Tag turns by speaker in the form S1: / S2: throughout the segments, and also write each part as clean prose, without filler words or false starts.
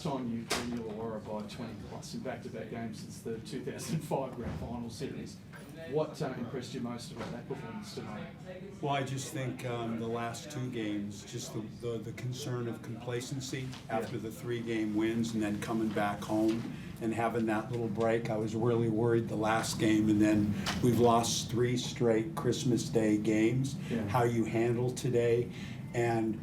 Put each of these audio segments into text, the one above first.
S1: Time you've been Illawarra by 20 plus in back-to-back games since the 2005 Grand Final series. What impressed you most about that performance tonight?
S2: Well, I just think the last two games, just the concern of complacency after the 3-game wins and then coming back home and having that little break. I was really worried the last game, and then we've lost 3 straight Christmas Day games.
S1: Yeah.
S2: How you handle today, and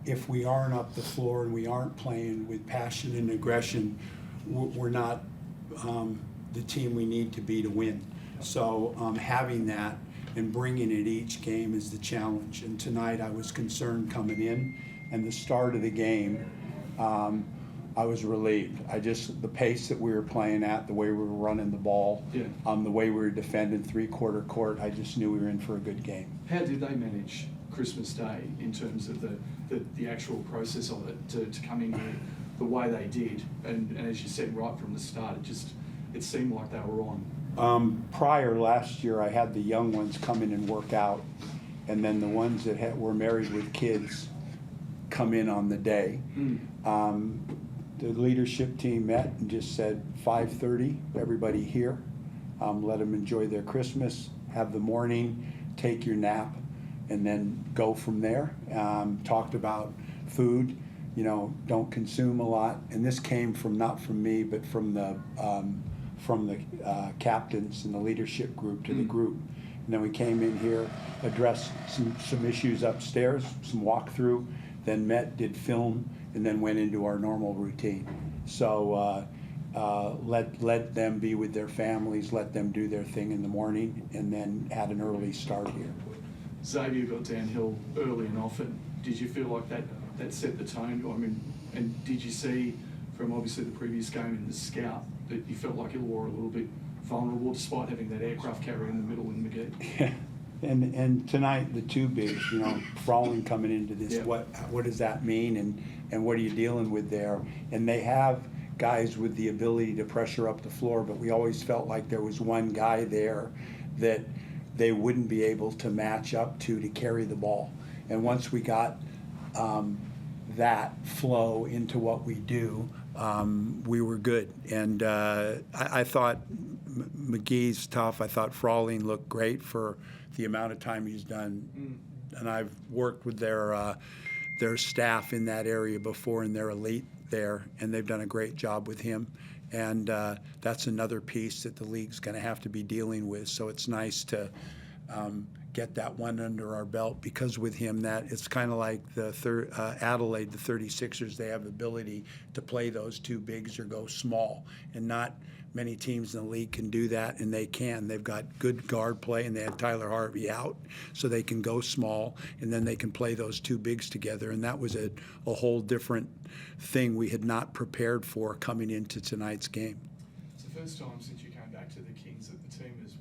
S2: if we aren't up the floor and we aren't playing with passion and aggression, we're not the team we need to be to win. So having that and bringing it each game is the challenge. And tonight I was concerned coming in, and the start of the game, I was relieved. The pace that we were playing at, the way we were running the ball, the way we were defending three-quarter court, I just knew we were in for a good game.
S1: How did they manage Christmas Day in terms of the actual process of it to come in here the way they did? And as you said right from the start, it seemed like they were on.
S2: Prior last year, I had the young ones come in and work out, and then the ones that were married with kids come in on the day. The leadership team met and just said 5:30, everybody here. Let them enjoy their Christmas, have the morning, take your nap, and then go from there. Talked about food, don't consume a lot. And this came from, not from me, but from the captains and the leadership group to the group. And then we came in here, addressed some issues upstairs, some walkthrough, then met, did film, and then went into our normal routine. So let them be with their families, let them do their thing in the morning, and then had an early start here.
S1: Xavier got downhill early and often. Did you feel like that set the tone? I mean, and did you see from obviously the previous game in the Scout that you felt like Illawarra a little bit vulnerable despite having that aircraft carrier in the middle in McGee?
S2: Yeah. And tonight the two bigs, Frawling coming into this, what does that mean, and what are you dealing with there? And they have guys with the ability to pressure up the floor, but we always felt like there was one guy there that they wouldn't be able to match up to carry the ball. And once we got that flow into what we do, we were good. And I thought McGee's tough. I thought Frawling looked great for the amount of time he's done. And I've worked with their staff in that area before, and they're elite there, and they've done a great job with him. And that's another piece that the league's going to have to be dealing with. So it's nice to get that one under our belt, because with him, that it's kind of like the Adelaide, the 36ers. They have the ability to play those two bigs or go small, and not many teams in the league can do that, and they can. They've got good guard play, and they had Tyler Harvey out, so they can go small, and then they can play those two bigs together. And that was a whole different thing we had not prepared for coming into tonight's game.
S1: It's the first time since you came back to the Kings that the team has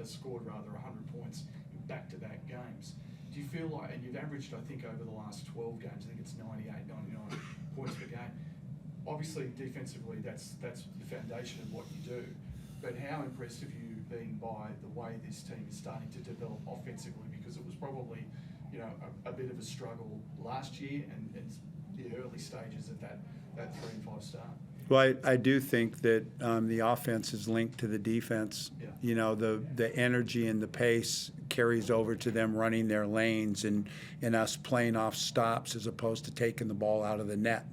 S1: scored 100 points in back-to-back games. Do you feel like, and you've averaged, I think, over the last 12 games, I think it's 98, 99 points per game. Obviously, defensively, that's the foundation of what you do. But how impressed have you been by the way this team is starting to develop offensively? Because it was probably, a bit of a struggle last year, and the early stages of that 3-5 start.
S2: Well, I do think that the offense is linked to the defense. Yeah. The energy and the pace carries over to them running their lanes and us playing off stops as opposed to taking the ball out of the net.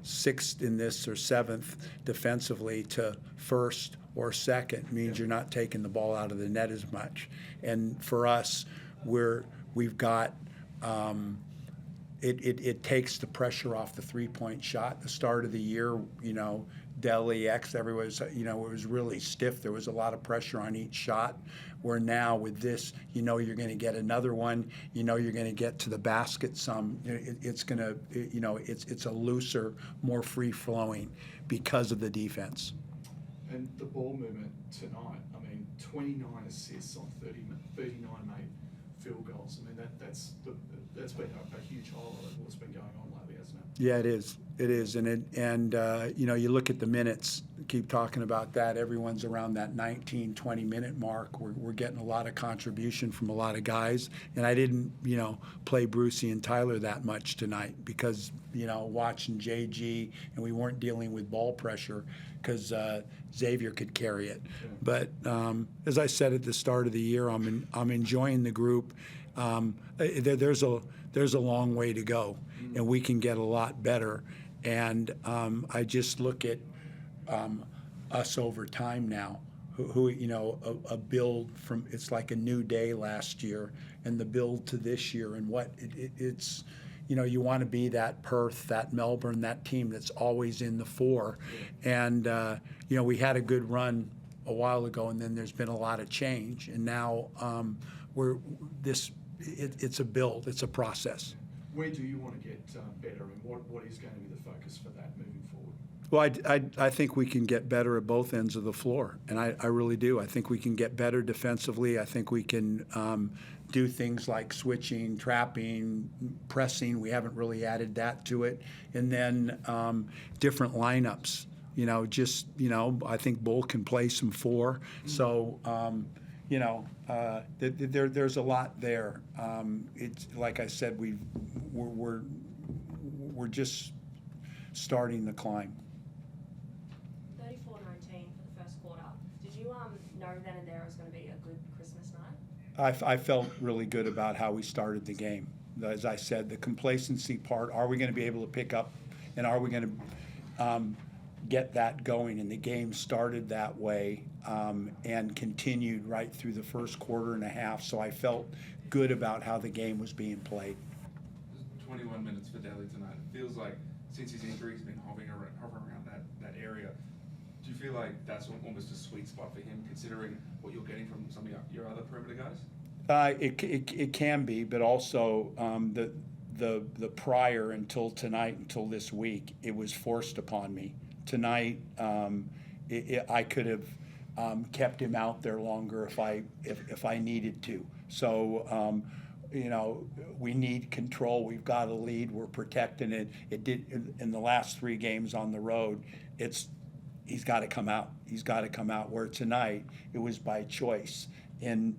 S2: 6th in this or 7th defensively to 1st or 2nd means you're not taking the ball out of the net as much. And for us, we've got it takes the pressure off the 3-point shot. The start of the year, Delhi, everyone was, it was really stiff. There was a lot of pressure on each shot. Where now with this, you're going to get another one. You're going to get to the basket some. It's going to, it's a looser, more free flowing because of the defense.
S1: And the ball movement tonight. I mean, 29 assists on 39 made field goals. I mean, that's been a huge highlight of what's been going on lately, hasn't it?
S2: Yeah, it is. It is, and you look at the minutes. keep talking about that. Everyone's around that 19, 20-minute mark. We're getting a lot of contribution from a lot of guys. And I didn't, play Brucey and Tyler that much tonight because, watching JG, and we weren't dealing with ball pressure because Xavier could carry it.
S1: Yeah.
S2: But as I said at the start of the year, I'm enjoying the group. There's a long way to go, and we can get a lot better. And I just look at us over time now, who a build from, it's like a new day last year, and the build to this year, and what it's, you want to be that Perth, that Melbourne, that team that's always in the four. And, we had a good run a while ago, and then there's been a lot of change. And now it's a build, it's a process.
S1: Where do you want to get better, and what is going to be the focus for that moving forward?
S2: Well, I think we can get better at both ends of the floor, and I really do. I think we can get better defensively. I think we can do things like switching, trapping, pressing. We haven't really added that to it. And then different lineups. I think Bull can play some four. So, there's a lot there. It's like I said, we're just starting the climb.
S3: 34-19 for the first quarter. Did you know then and there it was going to be a good Christmas night?
S2: I felt really good about how we started the game. As I said, the complacency part, are we going to be able to pick up, and are we going to get that going? And the game started that way and continued right through the first quarter and a half. So I felt good about how the game was being played.
S4: 21 minutes for Daly tonight. It feels like since his injury, he's been hovering around that area. Do you feel like that's almost a sweet spot for him, considering what you're getting from some of your other perimeter guys?
S2: It can be, but also the prior until tonight, until this week, it was forced upon me. Tonight, I could have kept him out there longer if I needed to. So, we need control. We've got a lead. We're protecting it. It did in the last 3 games on the road. He's got to come out. He's got to come out. Where tonight it was by choice in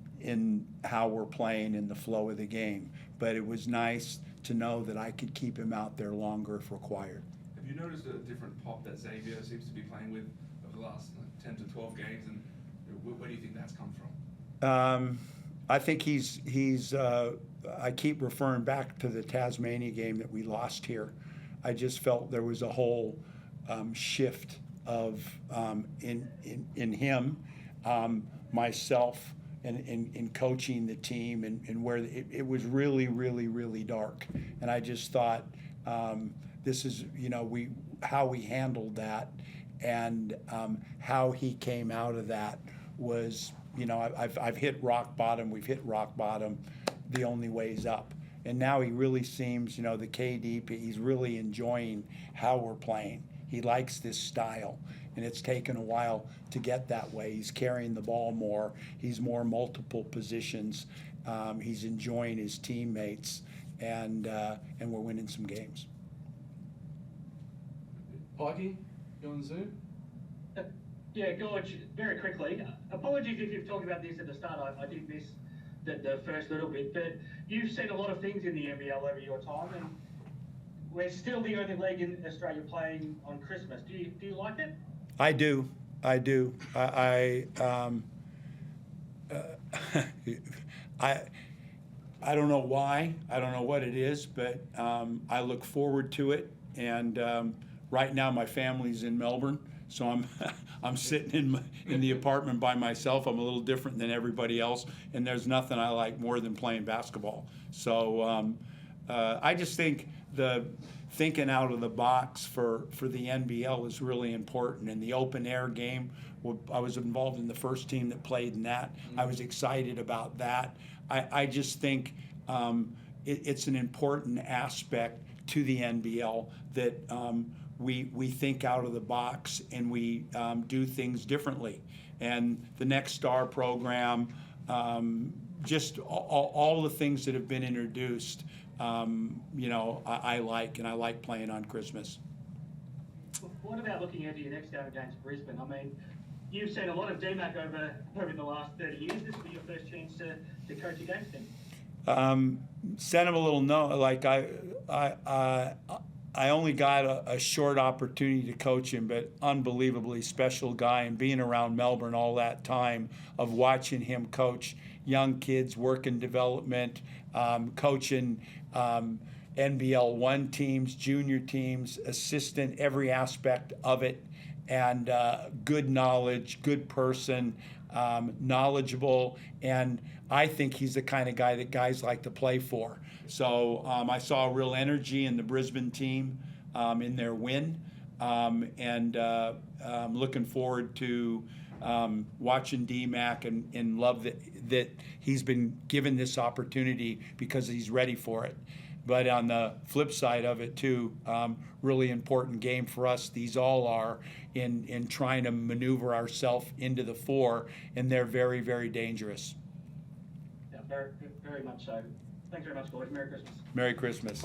S2: how we're playing in the flow of the game. But it was nice to know that I could keep him out there longer if required.
S4: Have you noticed a different pop that Xavier seems to be playing with over the last 10 to 12 games, and where do you think that's come from?
S2: I think he's I keep referring back to the Tasmania game that we lost here. I just felt there was a whole shift of in him, myself, and in coaching the team, and where it was really, really, really dark. And I just thought this is how we handled that, and how he came out of that was. I've hit rock bottom. We've hit rock bottom. The only way's up. And now he really seems, the KD, he's really enjoying how we're playing. He likes this style, and it's taken a while to get that way. He's carrying the ball more. He's more multiple positions. He's enjoying his teammates, and we're winning some games.
S1: Pikey, you on Zoom?
S5: Yeah, Gorge, very quickly. Apologies if you've talked about this at the start. I did miss the first little bit, but you've seen a lot of things in the NBL over your time, and we're still the only league in Australia playing on Christmas. Do you like it?
S2: I do. I don't know why. I don't know what it is, but I look forward to it. And right now, my family's in Melbourne. So I'm sitting in the apartment by myself. I'm a little different than everybody else, and there's nothing I like more than playing basketball. So I just think the thinking out of the box for the NBL is really important. And the open air game, I was involved in the first team that played in that. I was excited about that. I just think it's an important aspect to the NBL that we think out of the box, and we do things differently. And the Next Star program, just all the things that have been introduced, I like, and I like playing on Christmas.
S5: What about looking ahead to your next game against Brisbane? I mean, you've seen a lot of DMAC over the last 30 years. This will be your first chance to coach against him.
S2: Send him a little note. Like I only got a short opportunity to coach him, but unbelievably special guy. And being around Melbourne all that time, of watching him coach young kids, work in development, coaching NBL1 teams, junior teams, assistant, every aspect of it, and good knowledge, good person, knowledgeable, and I think he's the kind of guy that guys like to play for. So I saw real energy in the Brisbane team in their win, and I'm looking forward to watching DMAC and love that he's been given this opportunity because he's ready for it. But on the flip side of it too, really important game for us. These all are in trying to maneuver ourselves into the four, and they're very, very dangerous.
S5: Yeah, very, very much so. Thanks very much, Gord. Merry Christmas.
S2: Merry Christmas.